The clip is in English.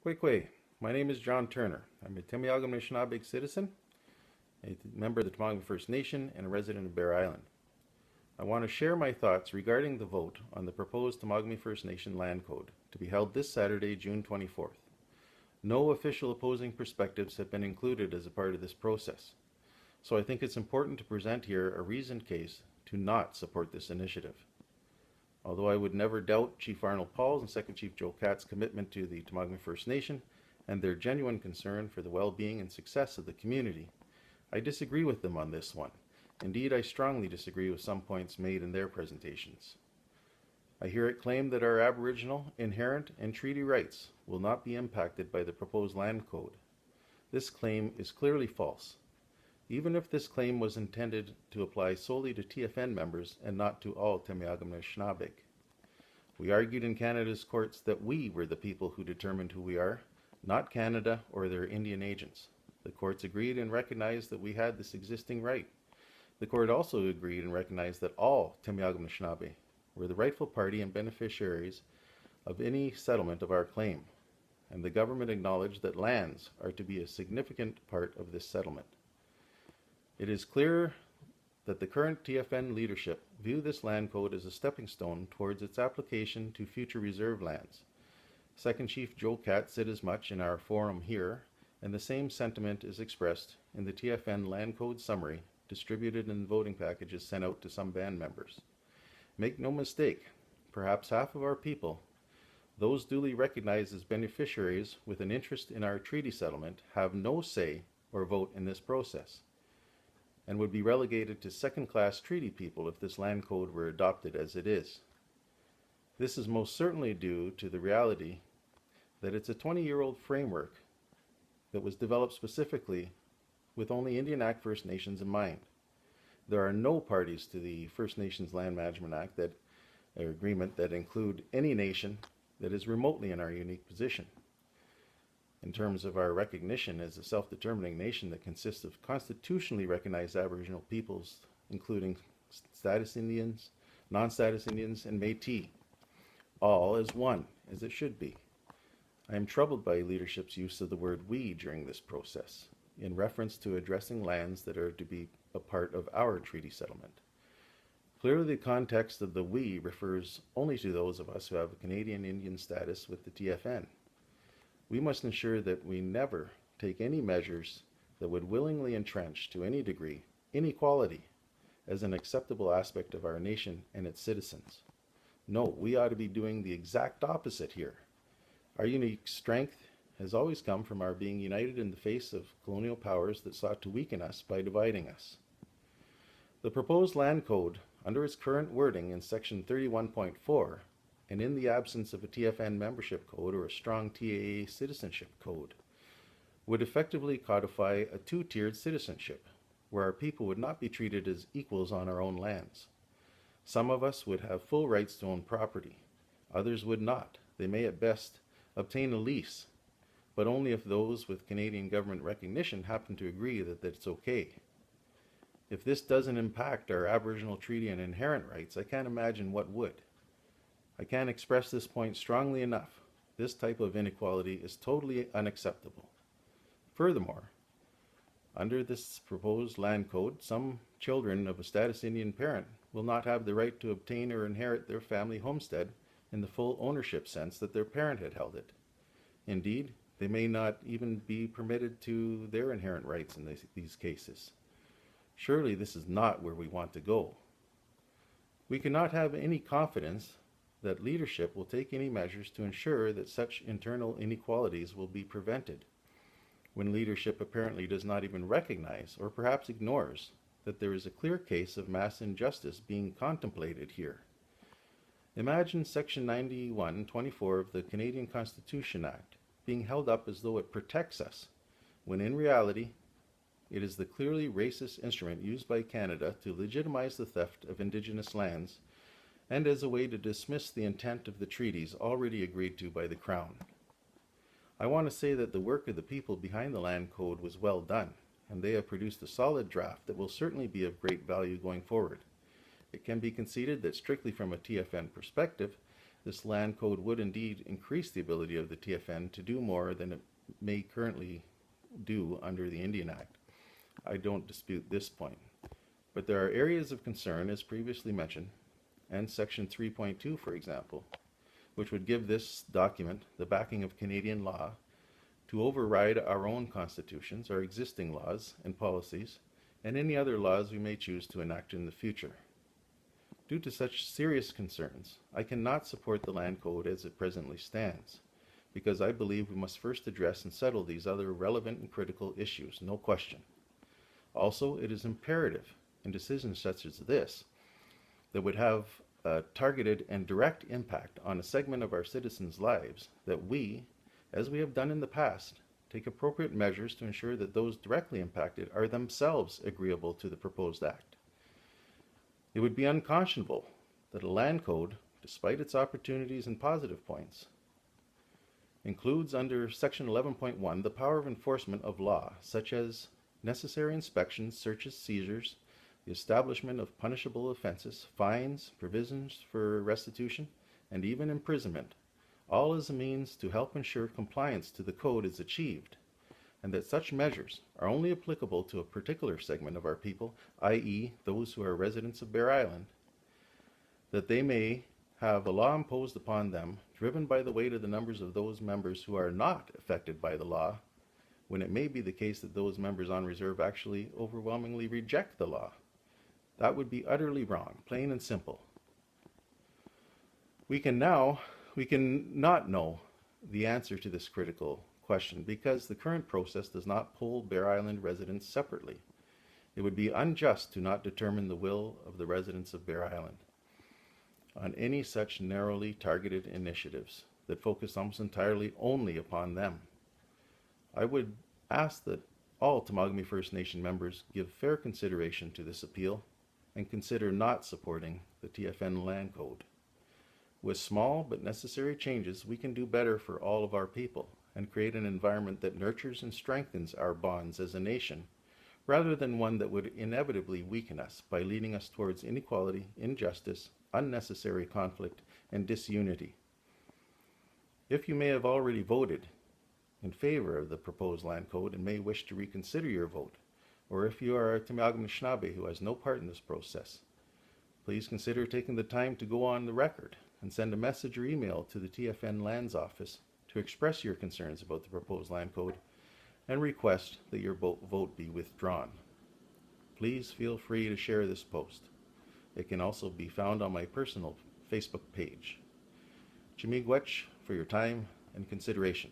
Kwekwe. My name is John Turner. I'm a Temiagam Anishinaabe citizen, a member of the Temagami First Nation, and a resident of Bear Island. I want to share my thoughts regarding the vote on the proposed Temagami First Nation Land Code to be held this Saturday, June 24th. No official opposing perspectives have been included as a part of this process, so I think it's important to present here a reasoned case to not support this initiative. Although I would never doubt Chief Arnold Paul's and Second Chief Joe Catt's commitment to the Temagami First Nation and their genuine concern for the well-being and success of the community, I disagree with them on this one. Indeed, I strongly disagree with some points made in their presentations. I hear it claimed that our Aboriginal, inherent, and treaty rights will not be impacted by the proposed land code. This claim is clearly false, even if this claim was intended to apply solely to TFN members and not to all Temiagam Anishinaabe. We argued in Canada's courts that we were the people who determined who we are, not Canada or their Indian agents. The courts agreed and recognized that we had this existing right. The court also agreed and recognized that all Temiagam Anishinaabe were the rightful party and beneficiaries of any settlement of our claim, and the government acknowledged that lands are to be a significant part of this settlement. It is clear that the current TFN leadership view this land code as a stepping stone towards its application to future reserve lands. Second Chief Joe Catt said as much in our forum here, and the same sentiment is expressed in the TFN Land Code summary distributed in the voting packages sent out to some band members. Make no mistake, perhaps half of our people, those duly recognized as beneficiaries with an interest in our treaty settlement, have no say or vote in this process, and would be relegated to second-class treaty people if this land code were adopted as it is. This is most certainly due to the reality that it's a 20-year-old framework that was developed specifically with only Indian Act First Nations in mind. There are no parties to the First Nations Land Management Act or agreement that include any nation that is remotely in our unique position. In terms of our recognition as a self-determining nation that consists of constitutionally recognized Aboriginal peoples, including status Indians, non-status Indians, and Métis, all as one, as it should be. I am troubled by leadership's use of the word we during this process, in reference to addressing lands that are to be a part of our treaty settlement. Clearly the context of the we refers only to those of us who have a Canadian Indian status with the TFN. We must ensure that we never take any measures that would willingly entrench to any degree inequality as an acceptable aspect of our nation and its citizens. No, we ought to be doing the exact opposite here. Our unique strength has always come from our being united in the face of colonial powers that sought to weaken us by dividing us. The proposed land code, under its current wording in section 31.4, and in the absence of a TFN membership code or a strong TAA citizenship code, would effectively codify a two-tiered citizenship, where our people would not be treated as equals on our own lands. Some of us would have full rights to own property. Others would not. They may at best obtain a lease, but only if those with Canadian government recognition happen to agree that it's okay. If this doesn't impact our Aboriginal treaty and inherent rights, I can't imagine what would. I can't express this point strongly enough. This type of inequality is totally unacceptable. Furthermore, under this proposed land code, some children of a status Indian parent will not have the right to obtain or inherit their family homestead in the full ownership sense that their parent had held it. Indeed, they may not even be permitted to their inherent rights in these cases. Surely this is not where we want to go. We cannot have any confidence that leadership will take any measures to ensure that such internal inequalities will be prevented, when leadership apparently does not even recognize or perhaps ignores that there is a clear case of mass injustice being contemplated here. Imagine Section 91(24) of the Canadian Constitution Act being held up as though it protects us, when in reality it is the clearly racist instrument used by Canada to legitimize the theft of Indigenous lands and as a way to dismiss the intent of the treaties already agreed to by the Crown. I want to say that the work of the people behind the land code was well done, and they have produced a solid draft that will certainly be of great value going forward. It can be conceded that strictly from a TFN perspective, this land code would indeed increase the ability of the TFN to do more than it may currently do under the Indian Act. I don't dispute this point. But there are areas of concern, as previously mentioned, and Section 3.2, for example, which would give this document the backing of Canadian law to override our own constitutions, our existing laws and policies, and any other laws we may choose to enact in the future. Due to such serious concerns, I cannot support the Land Code as it presently stands, because I believe we must first address and settle these other relevant and critical issues, no question. Also, it is imperative in decisions such as this that would have a targeted and direct impact on a segment of our citizens' lives that we, as we have done in the past, take appropriate measures to ensure that those directly impacted are themselves agreeable to the proposed act. It would be unconscionable that a land code, despite its opportunities and positive points, includes under Section 11.1 the power of enforcement of law, such as necessary inspections, searches, seizures, the establishment of punishable offenses, fines, provisions for restitution, and even imprisonment, all as a means to help ensure compliance to the code is achieved, and that such measures are only applicable to a particular segment of our people, i.e. those who are residents of Bear Island, that they may have a law imposed upon them driven by the weight of the numbers of those members who are not affected by the law, when it may be the case that those members on reserve actually overwhelmingly reject the law. That would be utterly wrong, plain and simple. We can not know the answer to this critical question because the current process does not poll Bear Island residents separately. It would be unjust to not determine the will of the residents of Bear Island on any such narrowly targeted initiatives that focus almost entirely only upon them. I would ask that all Temagami First Nation members give fair consideration to this appeal and consider not supporting the TFN Land Code. With small but necessary changes, we can do better for all of our people and create an environment that nurtures and strengthens our bonds as a nation, rather than one that would inevitably weaken us by leading us towards inequality, injustice, unnecessary conflict, and disunity. If you may have already voted in favor of the proposed land code and may wish to reconsider your vote, or if you are a Temagami Anishinaabe who has no part in this process, please consider taking the time to go on the record and send a message or email to the TFN Lands Office to express your concerns about the proposed land code and request that your vote be withdrawn. Please feel free to share this post. It can also be found on my personal Facebook page. Chimigwech for your time and consideration.